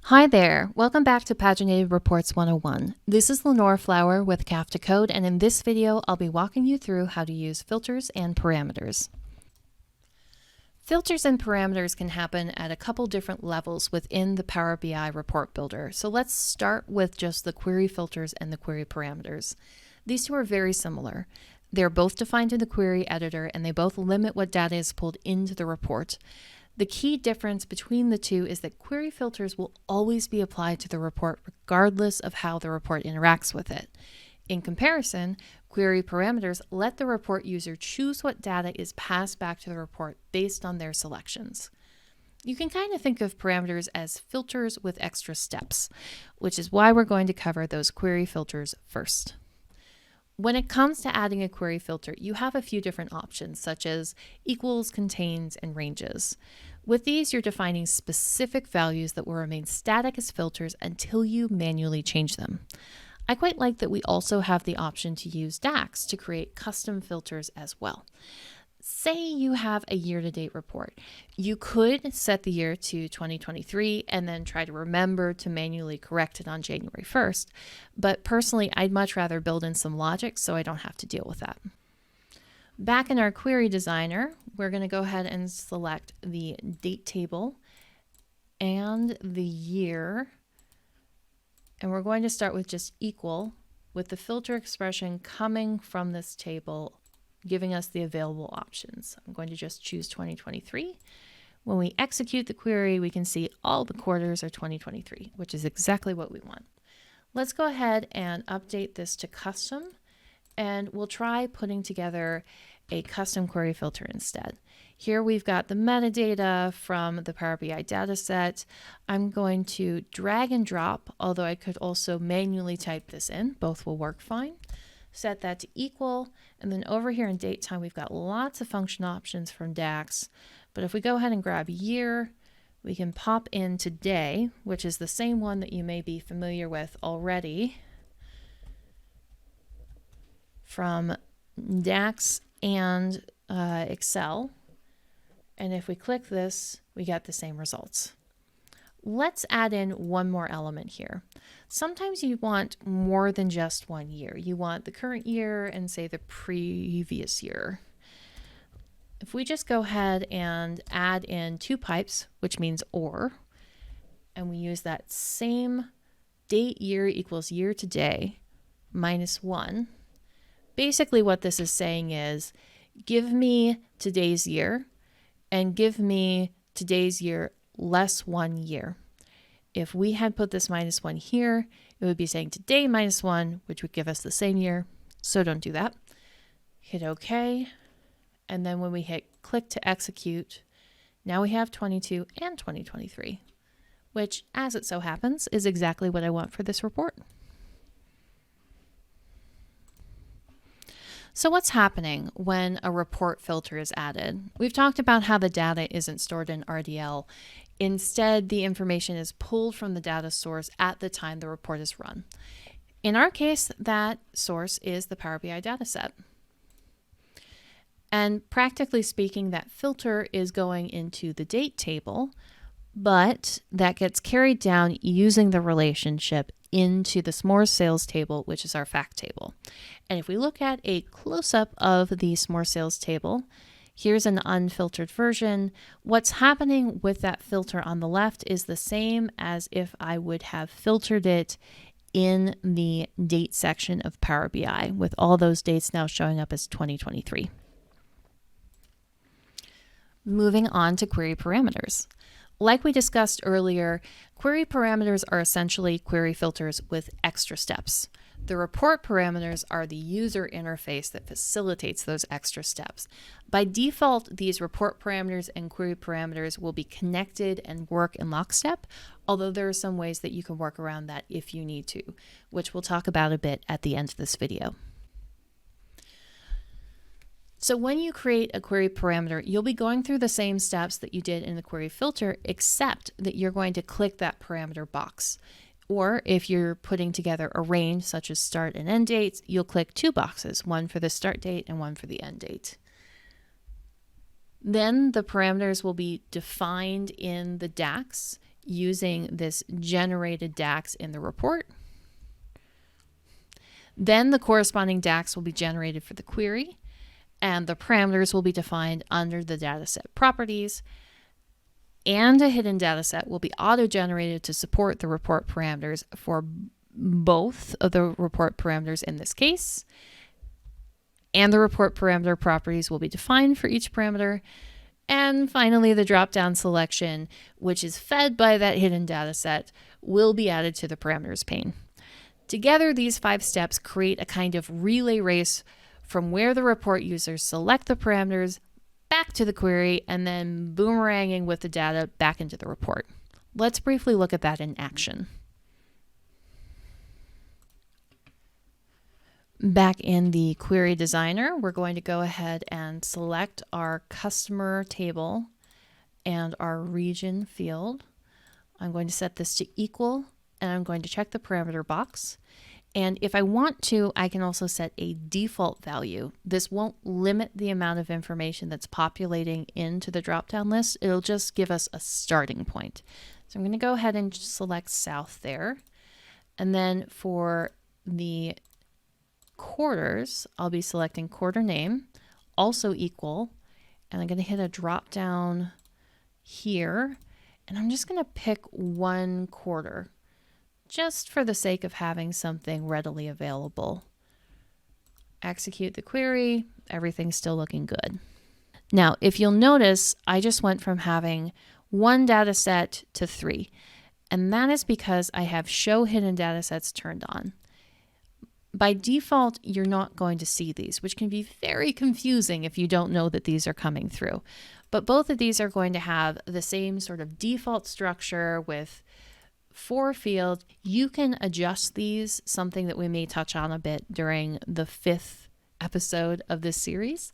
Hi there, welcome back to Paginated Reports 101. This is Lenore Flower with CAF to Code, and in this video I'll be walking you through how to use filters and parameters. Filters and parameters can happen at a couple different levels within the Power BI report builder. So let's start with just the query filters and the query parameters. These two are very similar. They're both defined in the query editor and they both limit what data is pulled into the report. The key difference between the two is that query filters will always be applied to the report regardless of how the report interacts with it. In comparison, query parameters let the report user choose what data is passed back to the report based on their selections. You can kind of think of parameters as filters with extra steps, which is why we're going to cover those query filters first. When it comes to adding a query filter, you have a few different options, such as equals, contains, and ranges. With these, you're defining specific values that will remain static as filters until you manually change them. I quite like that we also have the option to use DAX to create custom filters as well. Say you have a year-to-date report. You could set the year to 2023 and then try to remember to manually correct it on January 1st. But personally, I'd much rather build in some logic so I don't have to deal with that. Back in our query designer, we're going to go ahead and select the date table and the year. And we're going to start with just equal, with the filter expression coming from this table giving us the available options. I'm going to just choose 2023. When we execute the query, we can see all the quarters are 2023, which is exactly what we want. Let's go ahead and update this to custom, and we'll try putting together a custom query filter instead. Here we've got the metadata from the Power BI dataset. I'm going to drag and drop, although I could also manually type this in. Both will work fine. Set that to equal, and then over here in date time we've got lots of function options from DAX, but if we go ahead and grab year, we can pop in today, which is the same one that you may be familiar with already from DAX and Excel, and if we click this we get the same results. Let's add in one more element here. Sometimes you want more than just 1 year. You want the current year and say the previous year. If we just go ahead and add in 2 pipes, which means or, and we use that same date year equals year today minus 1, basically what this is saying is give me today's year and give me today's year less 1 year. If we had put this minus 1 here, it would be saying today minus 1, which would give us the same year. So don't do that. Hit OK. And then when we hit click to execute, now we have 22 and 2023, which, as it so happens, is exactly what I want for this report. So what's happening when a report filter is added? We've talked about how the data isn't stored in RDL. Instead, the information is pulled from the data source at the time the report is run. In our case, that source is the Power BI dataset. And practically speaking, that filter is going into the date table, but that gets carried down using the relationship into the S'mores sales table, which is our fact table. And if we look at a close-up of the S'mores sales table, here's an unfiltered version. What's happening with that filter on the left is the same as if I would have filtered it in the date section of Power BI, with all those dates now showing up as 2023. Moving on to query parameters. Like we discussed earlier, query parameters are essentially query filters with extra steps. The report parameters are the user interface that facilitates those extra steps. By default, these report parameters and query parameters will be connected and work in lockstep, although there are some ways that you can work around that if you need to, which we'll talk about a bit at the end of this video. So when you create a query parameter, you'll be going through the same steps that you did in the query filter, except that you're going to click that parameter box. Or if you're putting together a range such as start and end dates, you'll click 2 boxes, one for the start date and one for the end date. Then the parameters will be defined in the DAX using this generated DAX in the report. Then the corresponding DAX will be generated for the query, and the parameters will be defined under the dataset properties, and a hidden dataset will be auto-generated to support the report parameters for both of the report parameters in this case, and the report parameter properties will be defined for each parameter. And finally, the drop-down selection, which is fed by that hidden dataset, will be added to the parameters pane. Together, these 5 steps create a kind of relay race from where the report users select the parameters back to the query and then boomeranging with the data back into the report. Let's briefly look at that in action. Back in the query designer, we're going to go ahead and select our customer table and our region field. I'm going to set this to equal, and I'm going to check the parameter box. And if I want to, I can also set a default value. This won't limit the amount of information that's populating into the drop-down list. It'll just give us a starting point. So I'm going to go ahead and select South there. And then for the quarters, I'll be selecting quarter name, also equal, and I'm going to hit a drop down here, and I'm just going to pick 1 quarter just for the sake of having something readily available. Execute the query, everything's still looking good. Now, if you'll notice, I just went from having 1 data set to 3, and that is because I have show hidden data sets turned on. By default, you're not going to see these, which can be very confusing if you don't know that these are coming through. But both of these are going to have the same sort of default structure with 4 fields. You can adjust these, something that we may touch on a bit during the 5th episode of this series.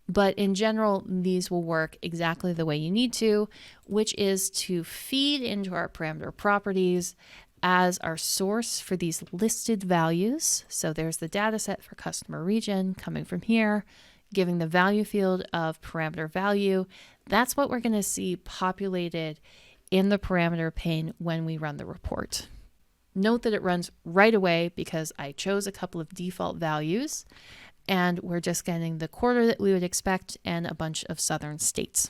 But in general, these will work exactly the way you need to, which is to feed into our parameter properties as our source for these listed values. So there's the data set for customer region coming from here, giving the value field of parameter value. That's what we're going to see populated in the parameter pane when we run the report. Note that it runs right away because I chose a couple of default values, and we're just getting the quarter that we would expect and a bunch of southern states.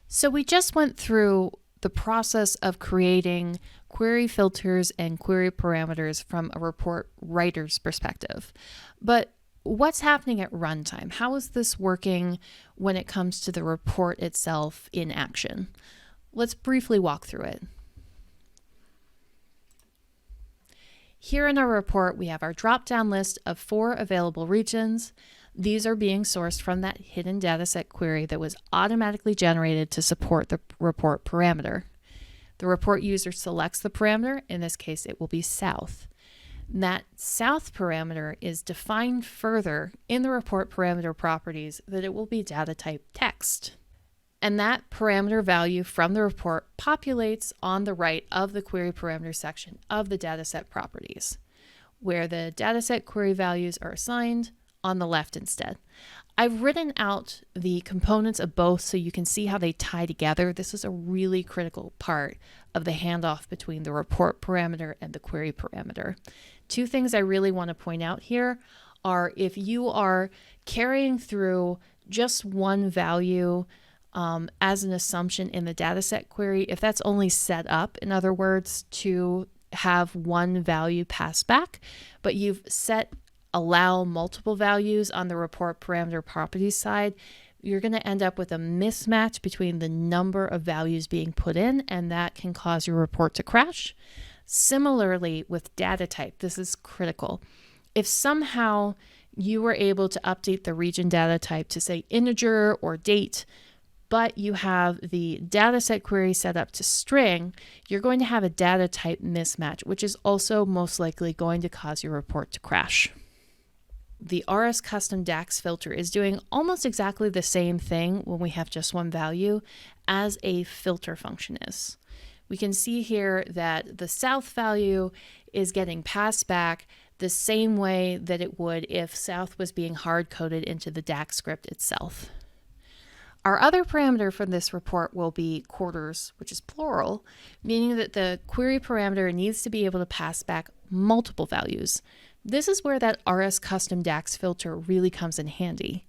So we just went through the process of creating query filters and query parameters from a report writer's perspective. But what's happening at runtime? How is this working when it comes to the report itself in action? Let's briefly walk through it. Here in our report, we have our drop-down list of 4 available regions. These are being sourced from that hidden dataset query that was automatically generated to support the report parameter. The report user selects the parameter. In this case, it will be South. That South parameter is defined further in the report parameter properties that it will be data type text. And that parameter value from the report populates on the right of the query parameter section of the dataset properties, where the dataset query values are assigned on the left instead. I've written out the components of both so you can see how they tie together. This is a really critical part of the handoff between the report parameter and the query parameter. 2 things I really want to point out here are if you are carrying through just 1 value as an assumption in the dataset query, if that's only set up, in other words, to have 1 value pass back, but you've set allow multiple values on the report parameter properties side, you're going to end up with a mismatch between the number of values being put in, and that can cause your report to crash. Similarly, with data type, this is critical. If somehow you were able to update the region data type to say integer or date, but you have the dataset query set up to string, you're going to have a data type mismatch, which is also most likely going to cause your report to crash. The RSCUSTOMDAXFILTER is doing almost exactly the same thing when we have just 1 value as a filter function is. We can see here that the South value is getting passed back the same way that it would if South was being hard-coded into the DAX script itself. Our other parameter for this report will be quarters, which is plural, meaning that the query parameter needs to be able to pass back multiple values. This is where that RSCUSTOMDAXFILTER really comes in handy.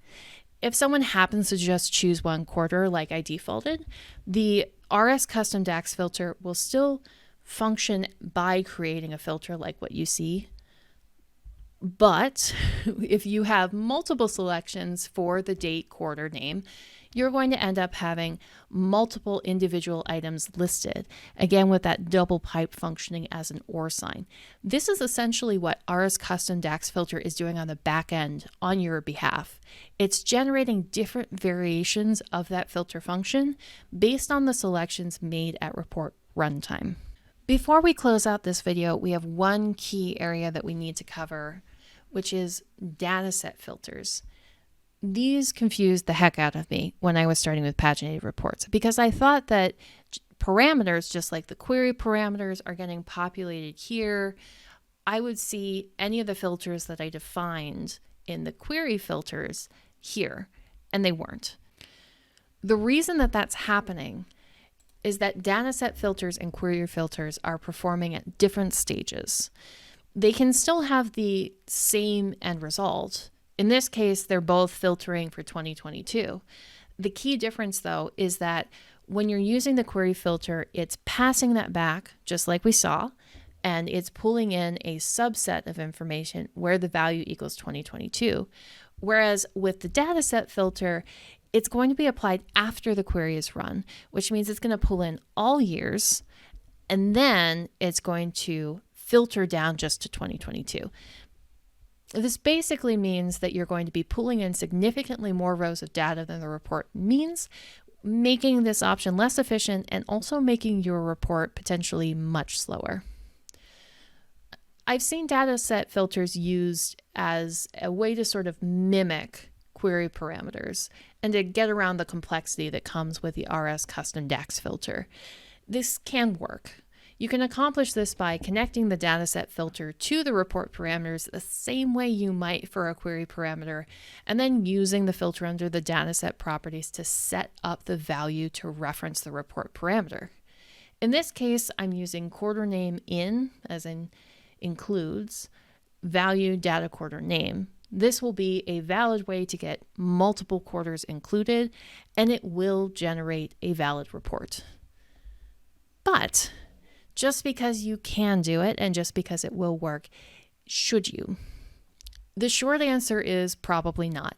If someone happens to just choose one quarter like I defaulted, the RSCUSTOMDAXFILTER will still function by creating a filter like what you see. But if you have multiple selections for the date, quarter, name, you're going to end up having multiple individual items listed, again with that double pipe functioning as an OR sign. This is essentially what RSCUSTOMDAXFILTER is doing on the back end on your behalf. It's generating different variations of that filter function based on the selections made at report runtime. Before we close out this video, we have one key area that we need to cover, which is dataset filters. These confused the heck out of me when I was starting with paginated reports because I thought that parameters, just like the query parameters, are getting populated here. I would see any of the filters that I defined in the query filters here, and they weren't. The reason that that's happening is that dataset filters and query filters are performing at different stages. They can still have the same end result. In this case, they're both filtering for 2022. The key difference, though, is that when you're using the query filter, it's passing that back, just like we saw, and it's pulling in a subset of information where the value equals 2022. Whereas with the dataset filter, it's going to be applied after the query is run, which means it's going to pull in all years, and then it's going to filter down just to 2022. This basically means that you're going to be pulling in significantly more rows of data than the report means, making this option less efficient and also making your report potentially much slower. I've seen dataset filters used as a way to sort of mimic query parameters and to get around the complexity that comes with the RSCUSTOMDAXFILTER. This can work. You can accomplish this by connecting the dataset filter to the report parameters the same way you might for a query parameter, and then using the filter under the dataset properties to set up the value to reference the report parameter. In this case, I'm using quarter name in, as in includes, value data quarter name. This will be a valid way to get multiple quarters included, and it will generate a valid report. But just because you can do it and just because it will work, should you? The short answer is probably not.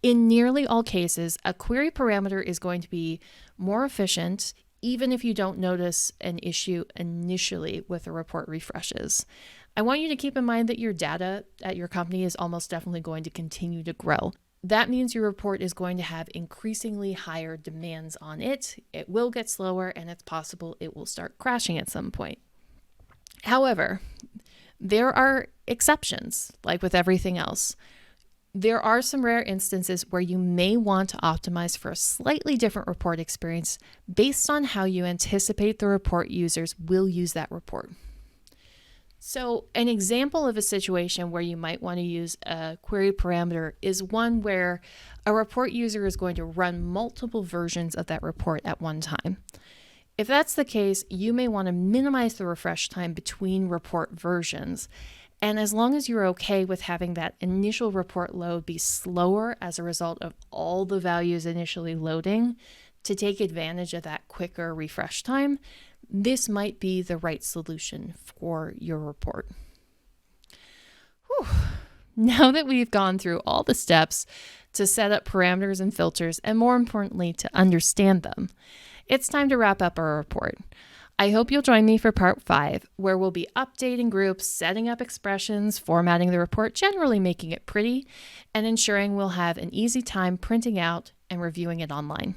In nearly all cases, a query parameter is going to be more efficient even if you don't notice an issue initially with the report refreshes. I want you to keep in mind that your data at your company is almost definitely going to continue to grow. That means your report is going to have increasingly higher demands on it. It will get slower, and it's possible it will start crashing at some point. However, there are exceptions, like with everything else. There are some rare instances where you may want to optimize for a slightly different report experience based on how you anticipate the report users will use that report. So an example of a situation where you might want to use a query parameter is one where a report user is going to run multiple versions of that report at one time. If that's the case, you may want to minimize the refresh time between report versions. And as long as you're okay with having that initial report load be slower as a result of all the values initially loading to take advantage of that quicker refresh time, this might be the right solution for your report. Whew. Now that we've gone through all the steps to set up parameters and filters, and more importantly, to understand them, it's time to wrap up our report. I hope you'll join me for part 5, where we'll be updating groups, setting up expressions, formatting the report, generally making it pretty, and ensuring we'll have an easy time printing out and reviewing it online.